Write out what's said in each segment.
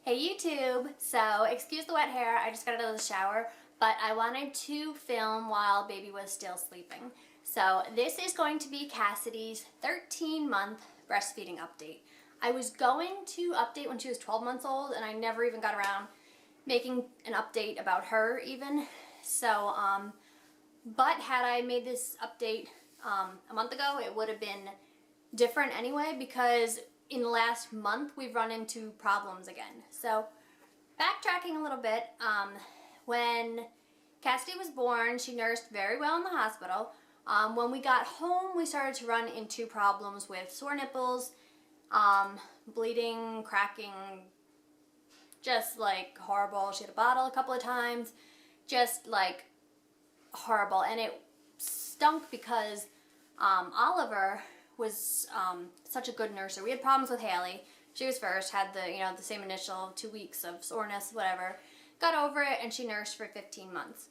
Hey YouTube! So, excuse the wet hair, I just got out of the shower, but I wanted to film while baby was still sleeping. So, this is going to be Cassidy's 13-month breastfeeding update. I was going to update when she was 12 months old, and I never even got around making an update about her even. So, but had I made this update a month ago, it would have been different anyway, because in the last month we've run into problems again. So backtracking a little bit, when Cassidy was born, she nursed very well in the hospital. When we got home, we started to run into problems with sore nipples, bleeding, cracking, just like horrible. She had a bottle a couple of times, just like horrible. And it stunk because Oliver was such a good nurser. We had problems with Haley. She was first, had the same initial 2 weeks of soreness, whatever. Got over it, and she nursed for 15 months.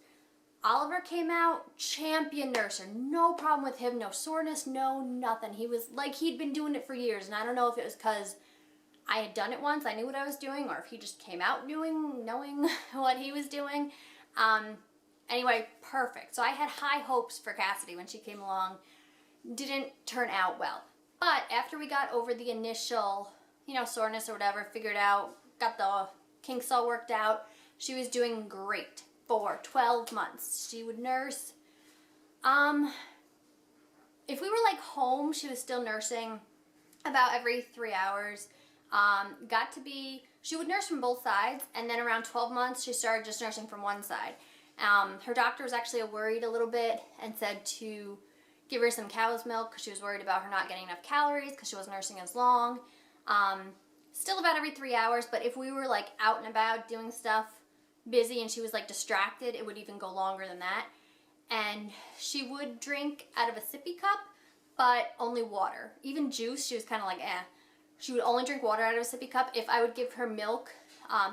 Oliver came out, champion nurser. No problem with him, no soreness, no nothing. He was like he'd been doing it for years, and I don't know if it was because I had done it once, I knew what I was doing, or if he just came out knowing what he was doing. Anyway, perfect. So I had high hopes for Cassidy when she came along. Didn't turn out well. But after we got over the initial, soreness or whatever, figured out, got the kinks all worked out, she was doing great for 12 months. She would nurse. If we were like home, she was still nursing about every 3 hours. She would nurse from both sides, and then around 12 months, she started just nursing from one side. Her doctor was actually worried a little bit and said to give her some cow's milk because she was worried about her not getting enough calories because she wasn't nursing as long. Still about every 3 hours, but if we were like out and about doing stuff, busy, and she was like distracted, it would even go longer than that. And she would drink out of a sippy cup, but only water. Even juice, she was kind of like, eh. She would only drink water out of a sippy cup. If I would give her milk,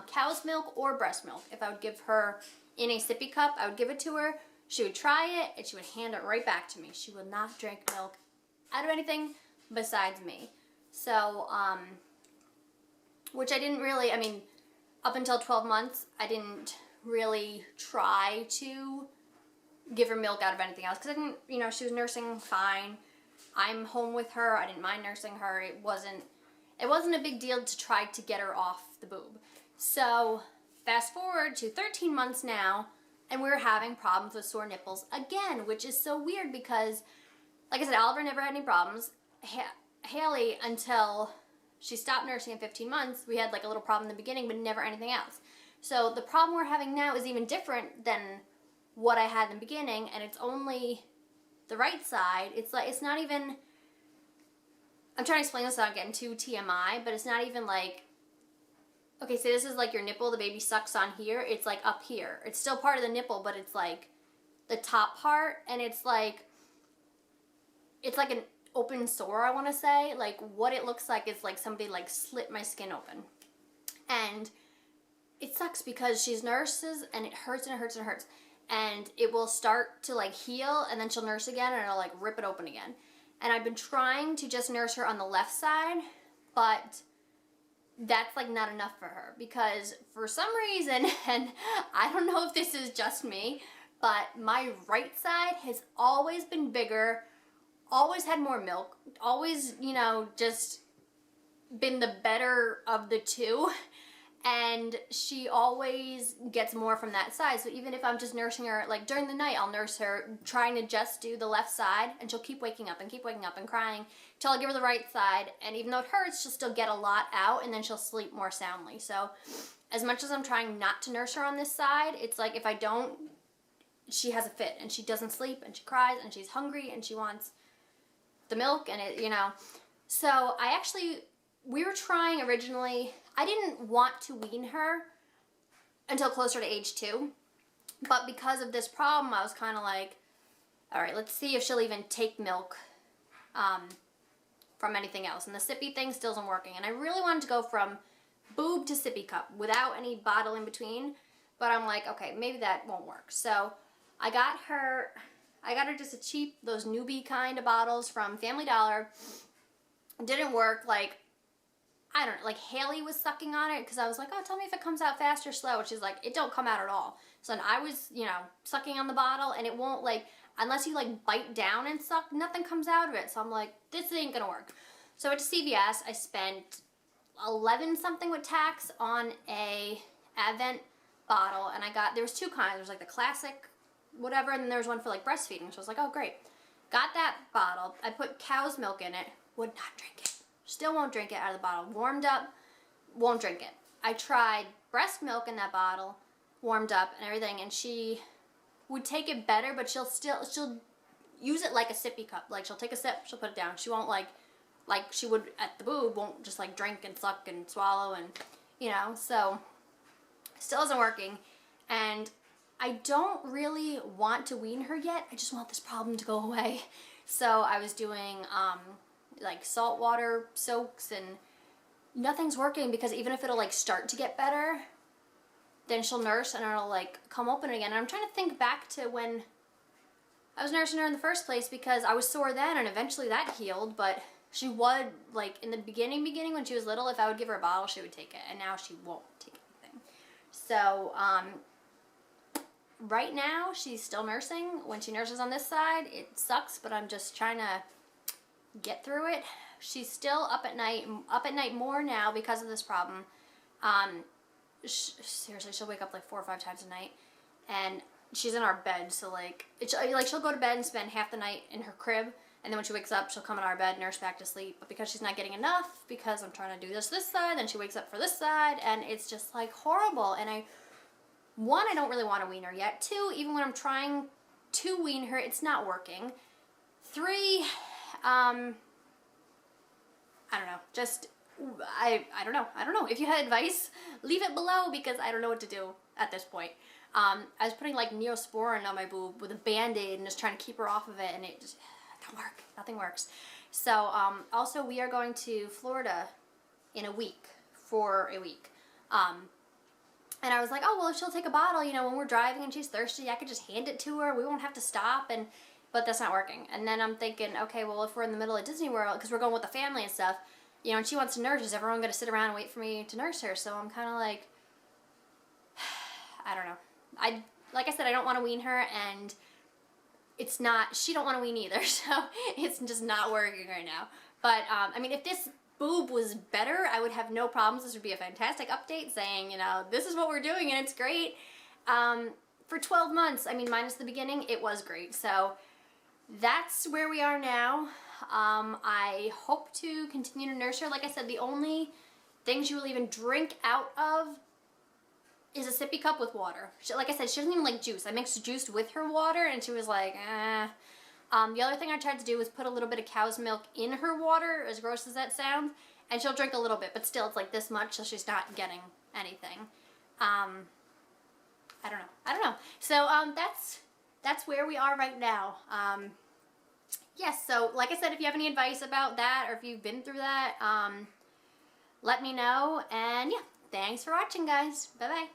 cow's milk or breast milk, if I would give her in a sippy cup, I would give it to her. She would try it, and she would hand it right back to me. She would not drink milk out of anything besides me. So, which I didn't really, up until 12 months, I didn't really try to give her milk out of anything else. Because I didn't, she was nursing fine. I'm home with her. I didn't mind nursing her. It wasn't a big deal to try to get her off the boob. So, fast forward to 13 months now, and we're having problems with sore nipples again, which is so weird because, like I said, Oliver never had any problems. Haley, until she stopped nursing at 15 months, we had like a little problem in the beginning, but never anything else. So the problem we're having now is even different than what I had in the beginning, and it's only the right side. It's not even, I'm trying to explain this without getting too TMI, but it's not even like, okay, so this is like your nipple, the baby sucks on here, it's like up here. It's still part of the nipple, but it's like the top part, and it's like an open sore, I want to say. Like, what it looks like is like somebody like slit my skin open. And it sucks because she's nurses, and it hurts and it hurts and it hurts. And it will start to like heal, and then she'll nurse again, and it'll like rip it open again. And I've been trying to just nurse her on the left side, but that's like not enough for her, because for some reason, and I don't know if this is just me, but my right side has always been bigger, always had more milk, always, just been the better of the two, and she always gets more from that side. So even if I'm just nursing her, like during the night, I'll nurse her trying to just do the left side, and she'll keep waking up and crying till I give her the right side. And even though it hurts, she'll still get a lot out, and then she'll sleep more soundly. So as much as I'm trying not to nurse her on this side, it's like if I don't, she has a fit, and she doesn't sleep, and she cries, and she's hungry, and she wants the milk, and So we were trying originally. I didn't want to wean her until closer to age 2. But because of this problem, I was kind of like, all right, let's see if she'll even take milk from anything else. And the sippy thing still isn't working. And I really wanted to go from boob to sippy cup without any bottle in between. But I'm like, okay, maybe that won't work. So I got her just a cheap, those newbie kind of bottles from Family Dollar. It didn't work. Like, I don't know, like Haley was sucking on it because I was like, oh, tell me if it comes out fast or slow. And she's like, it don't come out at all. So then I was, you know, sucking on the bottle, and it won't, like, unless you like bite down and suck, nothing comes out of it. So I'm like, this ain't gonna work. So I went to CVS. I spent 11 something with tax on a Advent bottle, and I got, there was two kinds. There was like the classic whatever, and then there was one for like breastfeeding. So I was like, oh great. Got that bottle. I put cow's milk in it. Would not drink it. Still won't drink it out of the bottle. Warmed up, won't drink it. I tried breast milk in that bottle, warmed up and everything, and she would take it better, but she'll use it like a sippy cup. Like, she'll take a sip, she'll put it down. She won't like she would at the boob, won't just like drink and suck and swallow, and you know, so still isn't working. And I don't really want to wean her yet. I just want this problem to go away. So I was doing like saltwater soaks, and nothing's working, because even if it'll like start to get better, then she'll nurse and it'll like come open again. And I'm trying to think back to when I was nursing her in the first place, because I was sore then and eventually that healed, but she would, like, in the beginning when she was little, if I would give her a bottle, she would take it, and now she won't take anything. So right now she's still nursing. When she nurses on this side, it sucks, but I'm just trying to get through it. She's still up at night more now because of this problem. Seriously, she'll wake up like 4 or 5 times a night, and she's in our bed, so like she'll go to bed and spend half the night in her crib, and then when she wakes up, she'll come in our bed, nurse back to sleep. But because she's not getting enough, because I'm trying to do this side, then she wakes up for this side, and it's just like horrible. And one, I don't really want to wean her yet. 2, even when I'm trying to wean her, it's not working. 3, I don't know, just, I don't know. If you had advice, leave it below, because I don't know what to do at this point. I was putting like Neosporin on my boob with a Band-Aid and just trying to keep her off of it, and it just don't work. Nothing works. So, also we are going to Florida in a week, for a week. And I was like, oh, well, if she'll take a bottle, you know, when we're driving and she's thirsty, I could just hand it to her. We won't have to stop. But that's not working. And then I'm thinking, okay, well, if we're in the middle of Disney World, because we're going with the family and stuff, you know, and she wants to nurse, is everyone going to sit around and wait for me to nurse her? So I'm kind of like, I don't know. Like I said, I don't want to wean her, and it's not, she don't want to wean either, so it's just not working right now. But, I mean, if this boob was better, I would have no problems. This would be a fantastic update saying, you know, this is what we're doing and it's great. For 12 months, I mean, minus the beginning, it was great. So that's where we are now. I hope to continue to nurse her. Like I said, the only thing she will even drink out of is a sippy cup with water. Like I said, she doesn't even like juice. I mixed juice with her water, and she was like, eh. The other thing I tried to do was put a little bit of cow's milk in her water, as gross as that sounds, and she'll drink a little bit, but still it's like this much, so she's not getting anything. I don't know. So, that's where we are right now. Yes, so like I said, if you have any advice about that, or if you've been through that, let me know. And yeah, thanks for watching, guys. Bye-bye.